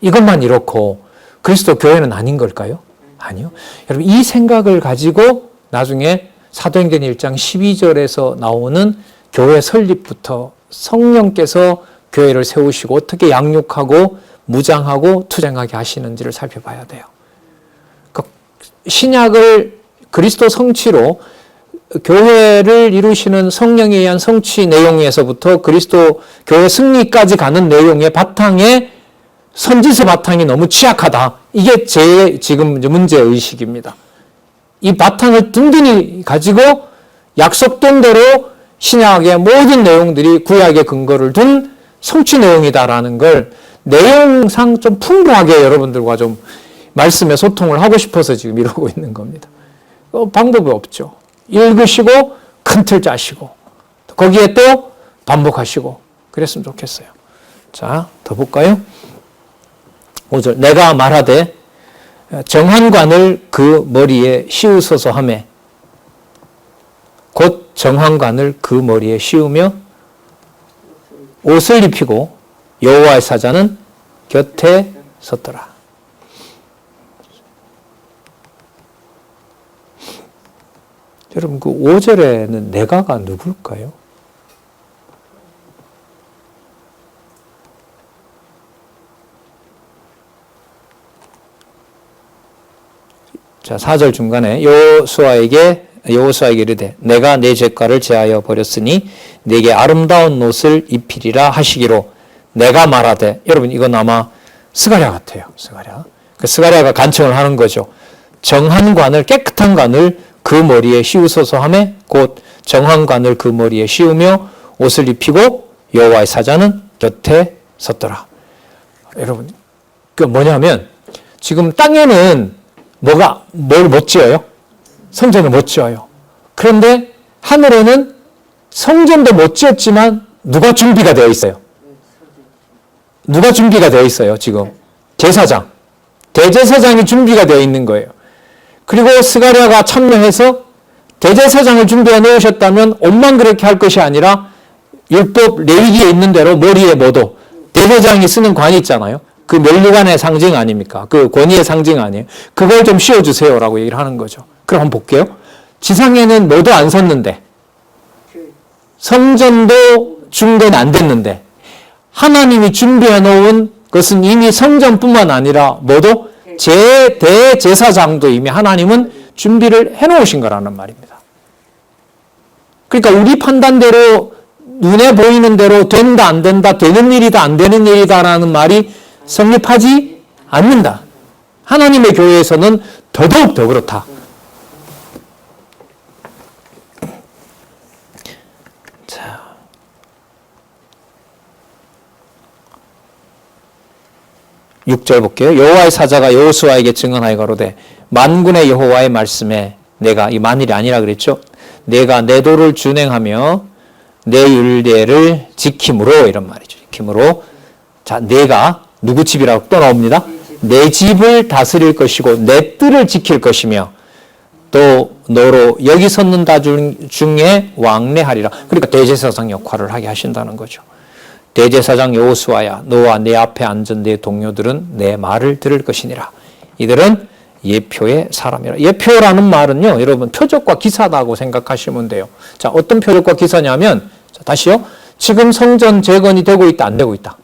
이것만 이렇고 그리스도 교회는 아닌 걸까요? 아니요. 여러분 이 생각을 가지고 나중에 사도행전 1장 12절에서 나오는 교회 설립부터 성령께서 교회를 세우시고 어떻게 양육하고 무장하고 투쟁하게 하시는지를 살펴봐야 돼요. 신약을 그리스도 성취로 교회를 이루시는 성령에 의한 성취 내용에서부터 그리스도 교회 승리까지 가는 내용의 바탕에 선지서 바탕이 너무 취약하다. 이게 제 지금 문제의식입니다. 이 바탕을 든든히 가지고 약속된 대로 신약의 모든 내용들이 구약의 근거를 둔 성취 내용이다라는 걸 내용상 좀 풍부하게 여러분들과 좀 말씀에 소통을 하고 싶어서 지금 이러고 있는 겁니다. 방법이 없죠. 읽으시고 큰 틀 짜시고 거기에 또 반복하시고 그랬으면 좋겠어요. 자, 더 볼까요? 5절 내가 말하되 정한관을 그 머리에 씌우소서 하매 곧 정한관을 그 머리에 씌우며 옷을 입히고 여호와의 사자는 곁에 섰더라. 여러분 그 5절에는 내가가 누굴까요? 자, 4절 중간에 여호수아에게 이르되 내가 내 죄가를 제하여 버렸으니 내게 아름다운 옷을 입히리라 하시기로 내가 말하되. 여러분 이건 아마 스가랴 같아요. 스가랴가 간청을 하는 거죠. 정한 관을, 깨끗한 관을 그 머리에 씌우소서 하매 곧 정한 관을 그 머리에 씌우며 옷을 입히고 여호와의 사자는 곁에 섰더라. 여러분, 그 뭐냐면 지금 땅에는 뭘 못 지어요? 성전을 못 지어요. 그런데 하늘에는 성전도 못 지었지만 누가 준비가 되어 있어요? 누가 준비가 되어 있어요, 지금? 제사장. 대제사장이 준비가 되어 있는 거예요. 그리고 스가랴가 참여해서 대제사장을 준비해 놓으셨다면 옷만 그렇게 할 것이 아니라 율법 레위기에 있는 대로 머리에 뭐도 대제사장이 쓰는 관이 있잖아요. 그 면류관의 상징 아닙니까? 그 권위의 상징 아니에요. 그걸 좀 씌워주세요라고 얘기를 하는 거죠. 그럼 한번 볼게요. 지상에는 뭐도 안 섰는데 성전도 중대는 안 됐는데 하나님이 준비해 놓은 것은 이미 성전뿐만 아니라 뭐도 대제사장도 이미 하나님은 준비를 해 놓으신 거라는 말입니다. 그러니까 우리 판단대로 눈에 보이는 대로 된다 안 된다, 되는 일이다 안 되는 일이다라는 말이 성립하지 않는다. 하나님의 교회에서는 더더욱 더 그렇다. 자, 6절 볼게요. 여호와의 사자가 여호수아에게 증언하여 가로되 만군의 여호와의 말씀에 내가, 이 만일이 아니라 그랬죠. 내가 내 도를 준행하며 내 율례를 지킴으로, 이런 말이죠. 지킴으로. 자, 내가 누구 집이라고 또 나옵니다. 내 집을 다스릴 것이고 내 뜰을 지킬 것이며 또 너로 여기 섰는다 중에 왕래하리라. 그러니까 대제사장 역할을 하게 하신다는 거죠. 대제사장 여호수아야, 너와 내 앞에 앉은 내 동료들은 내 말을 들을 것이니라. 이들은 예표의 사람이라. 예표라는 말은요, 여러분 표적과 기사다고 생각하시면 돼요. 자, 어떤 표적과 기사냐면, 자, 다시요. 지금 성전 재건이 되고 있다, 안 되고 있다?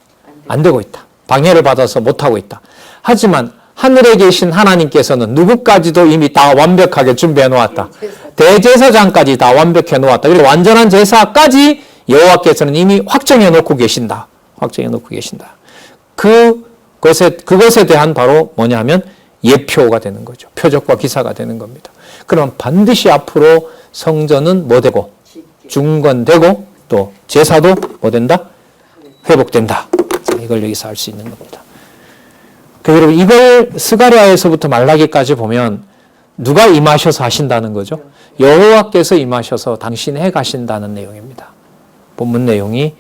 안 되고 있다. 방해를 받아서 못하고 있다. 하지만 하늘에 계신 하나님께서는 누구까지도 이미 다 완벽하게 준비해 놓았다. 대제사장까지 다 완벽해 놓았다. 그리고 완전한 제사까지 여호와께서는 이미 확정해 놓고 계신다. 확정해 놓고 계신다. 그것에 대한 바로 뭐냐면 예표가 되는 거죠. 표적과 기사가 되는 겁니다. 그럼 반드시 앞으로 성전은 뭐 되고 중건되고 또 제사도 뭐 된다? 회복된다. 이걸 여기서 알 수 있는 겁니다. 여러분, 이걸 스가랴에서부터 말라기까지 보면 누가 임하셔서 하신다는 거죠? 여호와께서 임하셔서 당신이 해 가신다는 내용입니다. 본문 내용이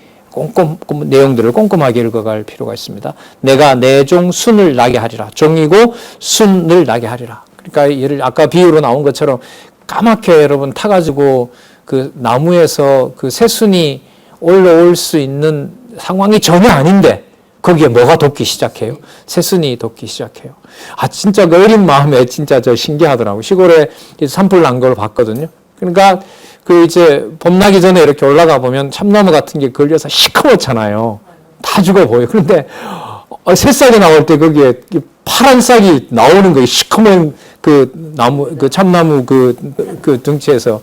내용들을 꼼꼼하게 읽어갈 필요가 있습니다. 내가 내 종 순을 나게 하리라. 종이고 순을 나게 하리라. 그러니까 아까 비유로 나온 것처럼 까맣게 여러분 타가지고 그 나무에서 그 새순이 올라올 수 있는 상황이 전혀 아닌데 거기에 뭐가 돋기 시작해요? 새순이 돋기 시작해요. 아, 진짜 그 어린 마음에 진짜 저 신기하더라고요. 시골에 산불 난 걸 봤거든요. 그러니까 그 이제 봄 나기 전에 이렇게 올라가 보면 참나무 같은 게 걸려서 시커멓잖아요. 다 죽어 보여요. 그런데 새싹이 나올 때 거기에 파란 싹이 나오는 거예요. 시커먼 그 나무, 그 참나무 그 둥치에서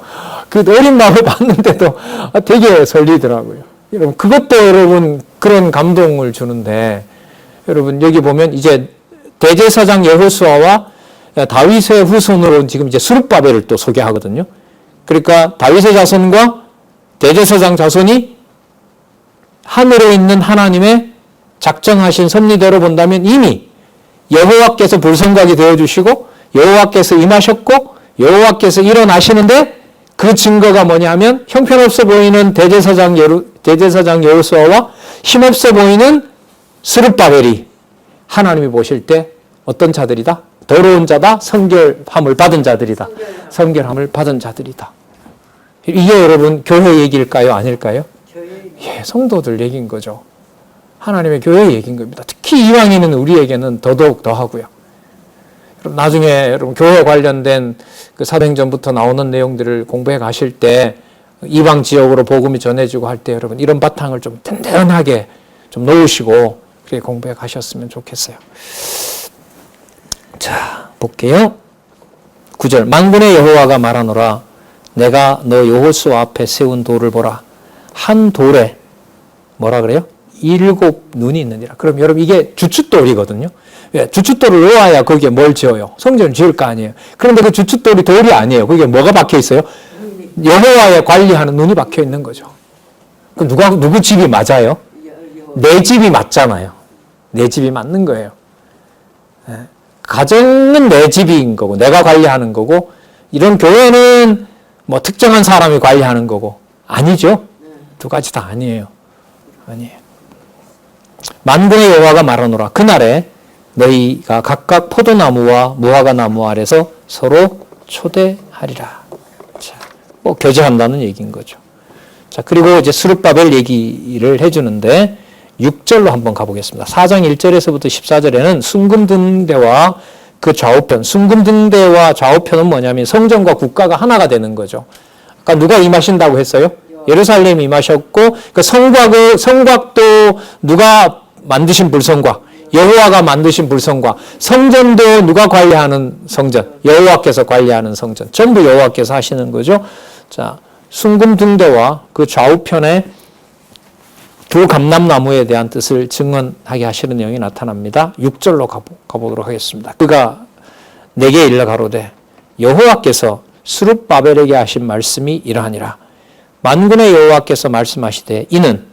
그 어린 마음을 봤는데도 되게 설리더라고요. 여러분, 그것도 여러분 그런 감동을 주는데, 여러분 여기 보면 이제 대제사장 여호수아와 다윗의 후손으로 지금 이제 스룹바벨을 또 소개하거든요. 그러니까 다윗의 자손과 대제사장 자손이 하늘에 있는 하나님의 작정하신 섭리대로 본다면 이미 여호와께서 불성각이 되어주시고 여호와께서 임하셨고 여호와께서 일어나시는데, 그 증거가 뭐냐면 형편없어 보이는 대제사장 여호수아와 힘없어 보이는 스룹바벨이 하나님이 보실 때 어떤 자들이다? 더러운 자다. 성결함을 받은 자들이다. 성결함을 받은 자들이다. 이게 여러분 교회 얘기일까요? 아닐까요? 예, 성도들 얘기인 거죠. 하나님의 교회 얘기인 겁니다. 특히 이왕이면 우리에게는 더더욱 더하고요. 나중에 여러분 교회 관련된 그 사도행전부터 나오는 내용들을 공부해 가실 때 이방 지역으로 복음이 전해지고 할 때 여러분 이런 바탕을 좀 든든하게 좀 놓으시고 그렇게 공부해 가셨으면 좋겠어요. 자, 볼게요. 9절. 만군의 여호와가 말하노라. 내가 너 여호수아 앞에 세운 돌을 보라. 한 돌에 뭐라 그래요? 7눈이 있느니라. 그럼 여러분 이게 주춧돌이거든요. 예, 주춧돌을 놓아야 거기에 뭘 지어요? 성전을 지을 거 아니에요. 그런데 그 주춧돌이 돌이 아니에요. 거기에 뭐가 박혀 있어요? 여호와의 관리하는 눈이 박혀 있는 거죠. 그럼 누구 집이 맞아요? 내 집이 맞잖아요. 내 집이 맞는 거예요. 예, 가정은 내 집인 거고 내가 관리하는 거고 이런 교회는 뭐 특정한 사람이 관리하는 거고 아니죠. 두 가지 다 아니에요. 아니에요. 만군의 여호와가 말하노라. 그날에 너희가 각각 포도나무와 무화과 나무 아래서 서로 초대하리라. 자, 뭐 교제한다는 얘기인 거죠. 자, 그리고 이제 스룹바벨 얘기를 해주는데 6절로 한번 가보겠습니다. 4장 1절에서부터 14절에는 순금등대와 그 좌우편, 순금등대와 좌우편은 뭐냐면 성전과 국가가 하나가 되는 거죠. 아까 누가 임하신다고 했어요? 예루살렘이 임하셨고 그 성곽도 누가 만드신 불성곽? 여호와가 만드신 불성곽. 성전도 누가 관리하는 성전? 여호와께서 관리하는 성전. 전부 여호와께서 하시는 거죠. 자, 순금등대와 그 좌우편에 두 감람나무에 대한 뜻을 증언하게 하시는 내용이 나타납니다. 6절로 가보도록 하겠습니다. 그가 내게 일러 가로되 여호와께서 스룹바벨에게 하신 말씀이 이러하니라. 만군의 여호와께서 말씀하시되 이는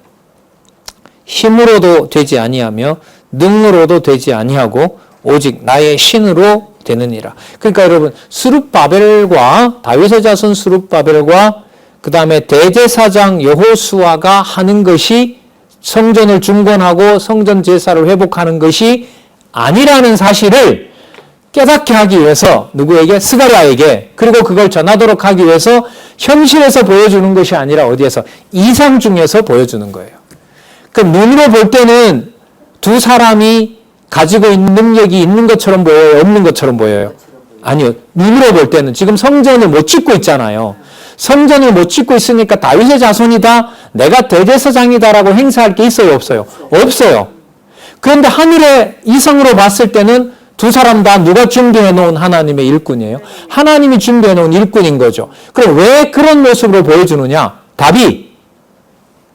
힘으로도 되지 아니하며 능으로도 되지 아니하고 오직 나의 신으로 되느니라. 그러니까 여러분 스룹바벨과 다윗의 자손 스룹바벨과 그 다음에 대제사장 여호수아가 하는 것이 성전을 중건하고 성전 제사를 회복하는 것이 아니라는 사실을 깨닫게 하기 위해서 누구에게? 스가랴에게. 그리고 그걸 전하도록 하기 위해서 현실에서 보여주는 것이 아니라 어디에서? 이상 중에서 보여주는 거예요. 그 눈으로 볼 때는 두 사람이 가지고 있는 능력이 있는 것처럼 보여요? 없는 것처럼 보여요? 아니요. 눈으로 볼 때는 지금 성전을 못 짓고 있잖아요. 성전을 못 짓고 있으니까 다윗의 자손이다, 내가 대제사장이다라고 행사할 게 있어요? 없어요? 없어요. 그런데 하늘의 이성으로 봤을 때는 두 사람 다 누가 준비해 놓은 하나님의 일꾼이에요? 하나님이 준비해 놓은 일꾼인 거죠. 그럼 왜 그런 모습으로 보여주느냐? 답이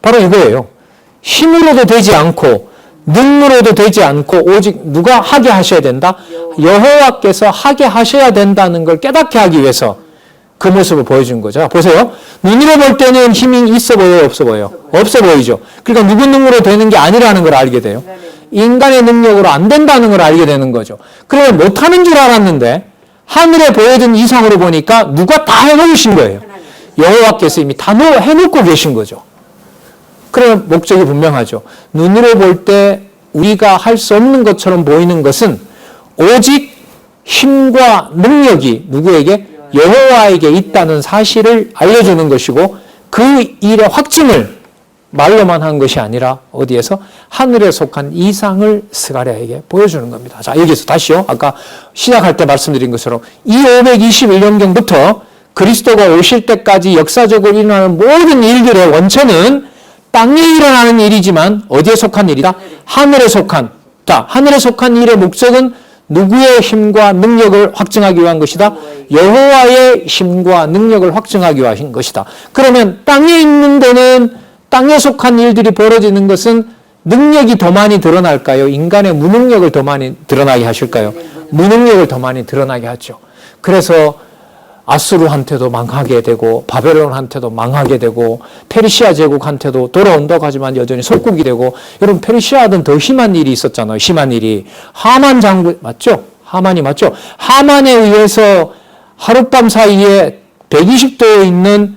바로 이거예요. 힘으로도 되지 않고 능으로도 되지 않고 오직 누가 하게 하셔야 된다? 여호와께서 하게 하셔야 된다는 걸 깨닫게 하기 위해서 그 모습을 보여준 거죠. 보세요. 눈으로 볼 때는 힘이 있어 보여요? 없어 보여요? 없어 보이죠. 그러니까 누구 능으로 되는 게 아니라는 걸 알게 돼요. 인간의 능력으로 안 된다는 걸 알게 되는 거죠. 그러면 못하는 줄 알았는데 하늘에 보여준 이상으로 보니까 누가 다 해놓으신 거예요. 여호와께서 이미 다 해놓고 계신 거죠. 그러면 목적이 분명하죠. 눈으로 볼 때 우리가 할 수 없는 것처럼 보이는 것은 오직 힘과 능력이 누구에게? 여호와에게 있다는 사실을 알려주는 것이고 그 일의 확증을 말로만 한 것이 아니라 어디에서? 하늘에 속한 이상을 스가랴에게 보여주는 겁니다. 자, 여기서 다시요. 아까 시작할 때 말씀드린 것처럼 이 521년경부터 그리스도가 오실 때까지 역사적으로 일어나는 모든 일들의 원천은 땅에 일어나는 일이지만 어디에 속한 일이다? 하늘에 속한. 자, 하늘에 속한 일의 목적은 누구의 힘과 능력을 확증하기 위한 것이다? 여호와의 힘과 능력을 확증하기 위한 것이다. 그러면 땅에 있는 데는 땅에 속한 일들이 벌어지는 것은 능력이 더 많이 드러날까요? 인간의 무능력을 더 많이 드러나게 하실까요? 무능력을 더 많이 드러나게 하죠. 그래서 아수르한테도 망하게 되고 바벨론한테도 망하게 되고 페르시아 제국한테도 돌아온다고 하지만 여전히 속국이 되고, 여러분 페르시아든 더 심한 일이 있었잖아요. 심한 일이 하만 장군 맞죠? 하만이 맞죠? 하만에 의해서 하룻밤 사이에 120도에 있는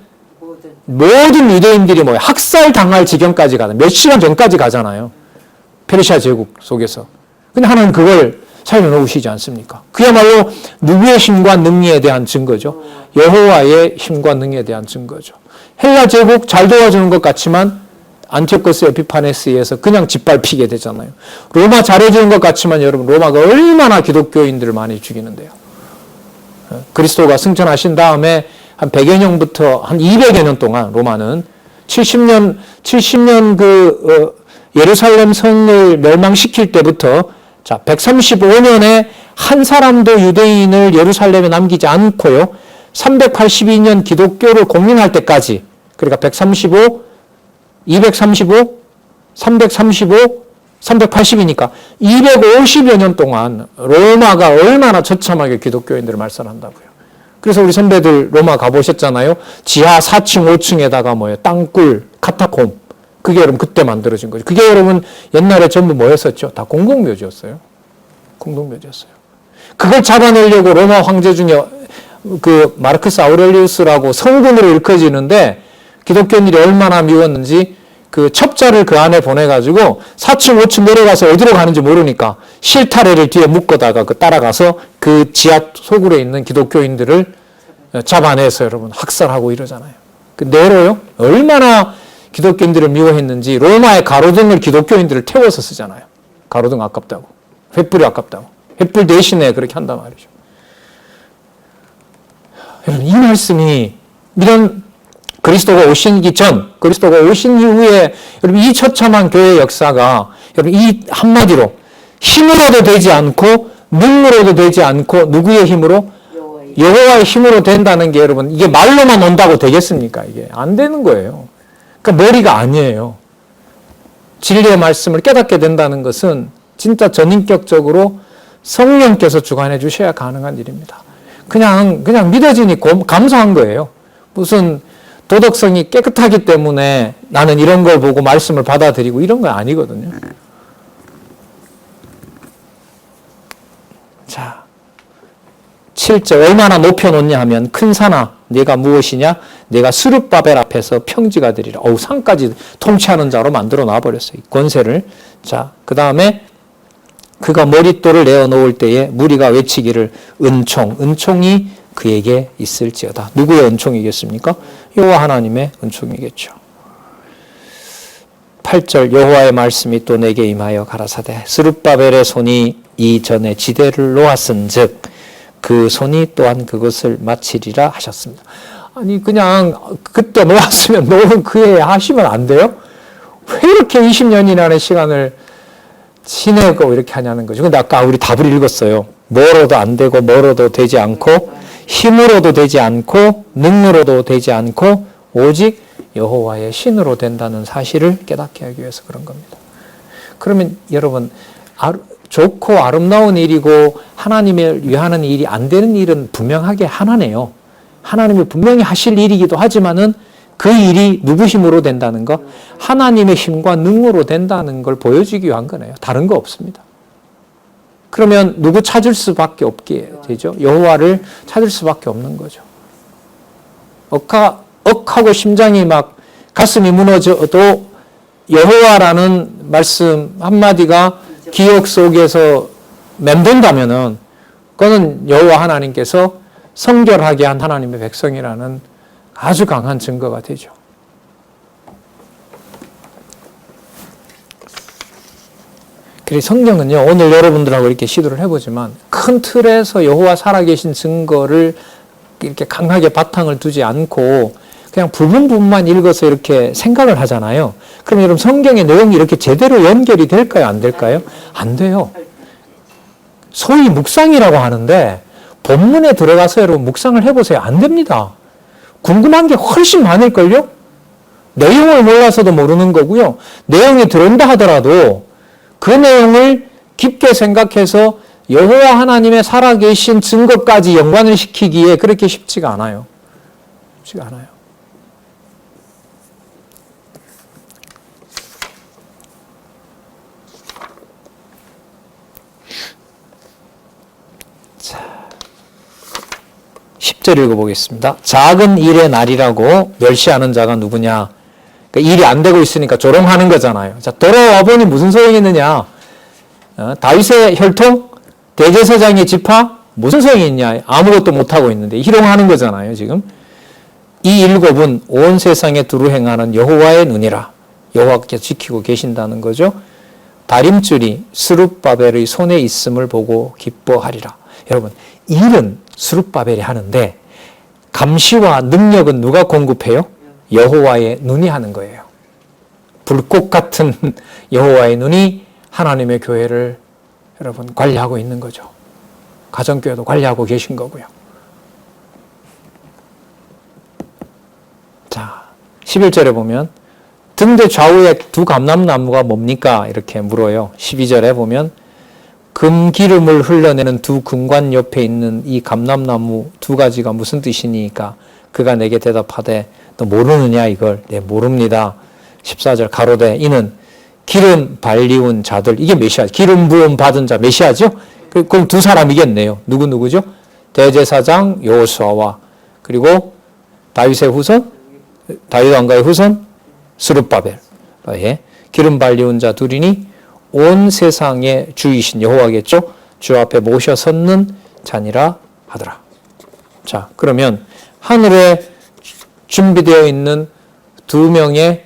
모든 유대인들이 뭐예요? 학살 당할 지경까지 가다. 몇 시간 전까지 가잖아요. 페르시아 제국 속에서. 근데 하나님은 그걸 살려놓으시지 않습니까? 그야말로 누구의 힘과 능력에 대한 증거죠. 여호와의 힘과 능력에 대한 증거죠. 헬라 제국 잘 도와주는 것 같지만 안티오코스 에피파네스에 의해서 그냥 짓밟히게 되잖아요. 로마 잘해주는 것 같지만 여러분 로마가 얼마나 기독교인들을 많이 죽이는데요. 그리스도가 승천하신 다음에 한 100여 년부터 한 200여 년 동안 로마는 70년 예루살렘 성을 멸망시킬 때부터 자, 135년에 한 사람도 유대인을 예루살렘에 남기지 않고요. 382년 기독교를 공인할 때까지, 그러니까 135, 235, 335, 380이니까 250여 년 동안 로마가 얼마나 처참하게 기독교인들을 말살한다고요. 그래서 우리 선배들 로마 가보셨잖아요. 지하 4층, 5층에다가 뭐예요? 땅굴, 카타콤. 그게 여러분 그때 만들어진 거죠. 그게 여러분 옛날에 전부 뭐였었죠? 다 공동묘지였어요. 공동묘지였어요. 그걸 잡아내려고 로마 황제 중에 그 마르크스 아우렐리우스라고 성군으로 일컬어지는데 기독교인들이 얼마나 미웠는지 그 첩자를 그 안에 보내가지고 4층, 5층 내려가서 어디로 가는지 모르니까 실타래를 뒤에 묶어다가 그 따라가서 그 지하 소굴에 있는 기독교인들을 잡아내서 여러분 학살하고 이러잖아요. 그 내로요? 얼마나 기독교인들을 미워했는지 로마의 가로등을 기독교인들을 태워서 쓰잖아요. 가로등 아깝다고. 횃불이 아깝다고. 횃불 대신에 그렇게 한단 말이죠. 여러분 이 말씀이 이런 그리스도가 오시기 전, 그리스도가 오신 이후에 여러분 이 처참한 교회의 역사가 여러분 이 한마디로 힘으로도 되지 않고 능으로도 되지 않고 누구의 힘으로? 여호와의 힘으로 된다는 게 여러분 이게 말로만 온다고 되겠습니까? 이게 안 되는 거예요. 그러니까 머리가 아니에요. 진리의 말씀을 깨닫게 된다는 것은 진짜 전인격적으로 성령께서 주관해 주셔야 가능한 일입니다. 그냥 믿어지니 감사한 거예요. 무슨 도덕성이 깨끗하기 때문에 나는 이런 걸 보고 말씀을 받아들이고 이런 건 아니거든요. 자, 7절 얼마나 높여놓냐 하면 큰 산아 네가 무엇이냐? 내가 스룹바벨 앞에서 평지가 되리라. 산까지 통치하는 자로 만들어 놔버렸어요. 권세를. 자, 그 다음에 그가 머릿돌을 내어놓을 때에 무리가 외치기를 은총이 그에게 있을지어다. 누구의 은총이겠습니까? 여호와 하나님의 은총이겠죠. 8절 여호와의 말씀이 또 내게 임하여 가라사대 스룹바벨의 손이 이전에 지대를 놓았은즉 그 손이 또한 그것을 마치리라 하셨습니다. 아니 그냥 그때 놓았으면 놓은 그에 하시면 안 돼요? 왜 이렇게 20년이라는 시간을 지내고 이렇게 하냐는 거죠. 근데 아까 우리 답을 읽었어요. 뭐로도 안 되고 뭐로도 되지 않고 힘으로도 되지 않고 능으로도 되지 않고 오직 여호와의 신으로 된다는 사실을 깨닫게 하기 위해서 그런 겁니다. 그러면 여러분 좋고 아름다운 일이고 하나님을 위하는 일이 안 되는 일은 분명하게 하나네요. 하나님이 분명히 하실 일이기도 하지만은 그 일이 누구 힘으로 된다는 거? 하나님의 힘과 능으로 된다는 걸 보여주기 위한 거네요. 다른 거 없습니다. 그러면 누구 찾을 수밖에 없게 되죠. 여호와를 찾을 수밖에 없는 거죠. 억하고 심장이 막 가슴이 무너져도 여호와라는 말씀 한마디가 기억 속에서 맴돈다면은 그거는 여호와 하나님께서 성결하게 한 하나님의 백성이라는 아주 강한 증거가 되죠. 그래서 성경은요, 오늘 여러분들하고 이렇게 시도를 해보지만 큰 틀에서 여호와 살아계신 증거를 이렇게 강하게 바탕을 두지 않고 그냥 부분만 읽어서 이렇게 생각을 하잖아요. 그럼 여러분 성경의 내용이 이렇게 제대로 연결이 될까요? 안 될까요? 안 돼요. 소위 묵상이라고 하는데 본문에 들어가서 여러분 묵상을 해보세요. 안 됩니다. 궁금한 게 훨씬 많을걸요? 내용을 몰라서도 모르는 거고요. 내용이 들어온다 하더라도 그 내용을 깊게 생각해서 여호와 하나님의 살아계신 증거까지 연관을 시키기에 그렇게 쉽지가 않아요. 쉽지가 않아요. 자, 10절 읽어보겠습니다. 작은 일의 날이라고 멸시하는 자가 누구냐? 그러니까 일이 안 되고 있으니까 조롱하는 거잖아요. 자, 돌아와 보니 무슨 소용이 있느냐? 다윗의 혈통? 대제사장의 지파? 무슨 소용이 있냐? 아무것도 못하고 있는데 희롱하는 거잖아요, 지금. 이 일곱은 온 세상에 두루 행하는 여호와의 눈이라. 여호와께서 지키고 계신다는 거죠. 다림줄이 스룹바벨의 손에 있음을 보고 기뻐하리라. 여러분, 일은 스룹바벨이 하는데 감시와 능력은 누가 공급해요? 여호와의 눈이 하는 거예요. 불꽃 같은 여호와의 눈이 하나님의 교회를 여러분 관리하고 있는 거죠. 가정교회도 관리하고 계신 거고요. 자, 11절에 보면 등대 좌우에 두 감람나무가 뭡니까? 이렇게 물어요. 12절에 보면 금기름을 흘려내는 두 금관 옆에 있는 이 감람나무 두 가지가 무슨 뜻이니까 그가 내게 대답하되 너 모르느냐 이걸? 네 모릅니다. 14절 가로되 이는 기름 발리운 자들 이게 메시아 기름 부음 받은 자 메시아죠? 그럼 두 사람이겠네요. 누구죠? 대제사장 여호수아와 그리고 다윗의 후손 다윗 왕가의 후손 스룹바벨 기름 발리운 자 둘이니 온 세상의 주이신 여호와겠죠? 주 앞에 모셔 섰는 자니라 하더라. 자 그러면 하늘에 준비되어 있는 두 명의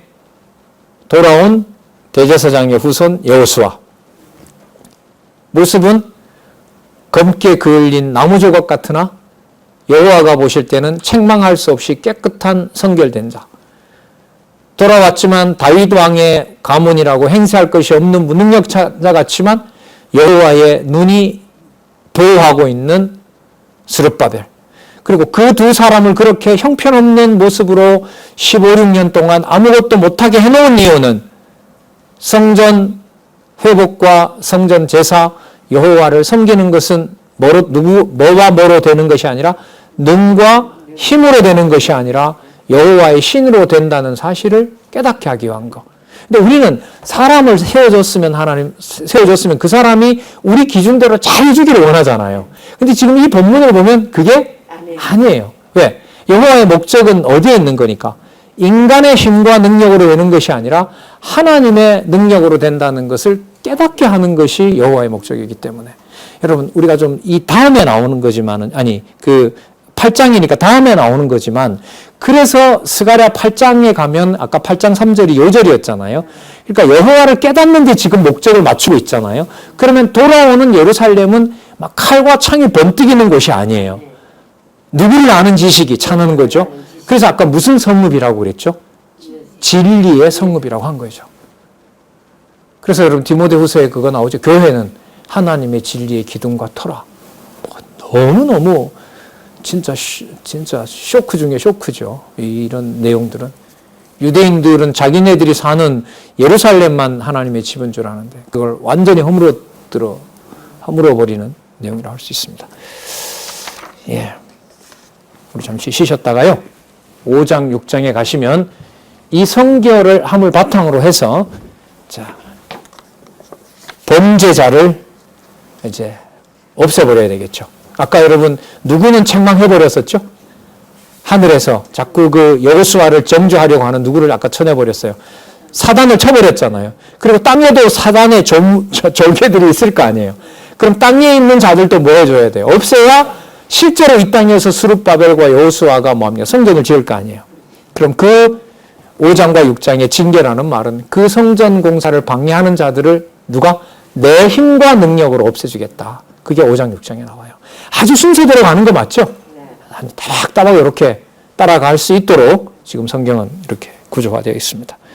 돌아온 대제사장의 후손 여호수아 모습은 검게 그을린 나무 조각 같으나 여호와가 보실 때는 책망할 수 없이 깨끗한 성결된 자 돌아왔지만 다윗 왕의 가문이라고 행세할 것이 없는 무능력자 같지만 여호와의 눈이 보호하고 있는 스룹바벨 그리고 그 두 사람을 그렇게 형편없는 모습으로 15, 16년 동안 아무것도 못하게 해놓은 이유는 성전 회복과 성전 제사 여호와를 섬기는 것은 뭐와 뭐로 되는 것이 아니라 능과 힘으로 되는 것이 아니라 여호와의 신으로 된다는 사실을 깨닫게 하기 위한 거. 근데 우리는 사람을 세워줬으면 그 사람이 우리 기준대로 잘 해주기를 원하잖아요. 근데 지금 이 본문을 보면 그게 아니에요. 왜? 여호와의 목적은 어디에 있는 거니까? 인간의 힘과 능력으로 되는 것이 아니라 하나님의 능력으로 된다는 것을 깨닫게 하는 것이 여호와의 목적이기 때문에 여러분 우리가 좀 이 다음에 나오는 거지만은 그 8장이니까 다음에 나오는 거지만 그래서 스가랴 8장에 가면 아까 8장 3절이 요절이었잖아요. 그러니까 여호와를 깨닫는 데 지금 목적을 맞추고 있잖아요. 그러면 돌아오는 예루살렘은 막 칼과 창이 번뜩이는 곳이 아니에요. 누구를 아는 지식이 차는 거죠. 그래서 아까 무슨 성읍이라고 그랬죠? 진리의 성읍이라고 한 거죠. 그래서 여러분 디모데후서에 그거 나오죠. 교회는 하나님의 진리의 기둥과 터라. 너무너무 진짜 쇼크 중에 쇼크죠. 이런 내용들은. 유대인들은 자기네들이 사는 예루살렘만 하나님의 집인 줄 아는데 그걸 완전히 허물어버리는 내용이라고 할 수 있습니다. 예. 우리 잠시 쉬셨다가요. 5장, 6장에 가시면 이 성결을 함을 바탕으로 해서 자 범죄자를 이제 없애버려야 되겠죠. 아까 여러분 누구는 책망해버렸었죠? 하늘에서 자꾸 그 여호수아를 정죄하려고 하는 누구를 아까 쳐내버렸어요. 사단을 쳐버렸잖아요. 그리고 땅에도 사단의 절개들이 있을 거 아니에요. 그럼 땅에 있는 자들도 뭐 해줘야 돼요? 없애야 실제로 이 땅에서 스룹바벨과 여호수아가 뭐합니까? 성전을 지을 거 아니에요. 그럼 그 5장과 6장의 징계라는 말은 그 성전 공사를 방해하는 자들을 누가? 내 힘과 능력으로 없애주겠다. 그게 5장, 6장에 나와요. 아주 순서대로 가는 거 맞죠? 따박따박 이렇게 따라갈 수 있도록 지금 성경은 이렇게 구조화되어 있습니다.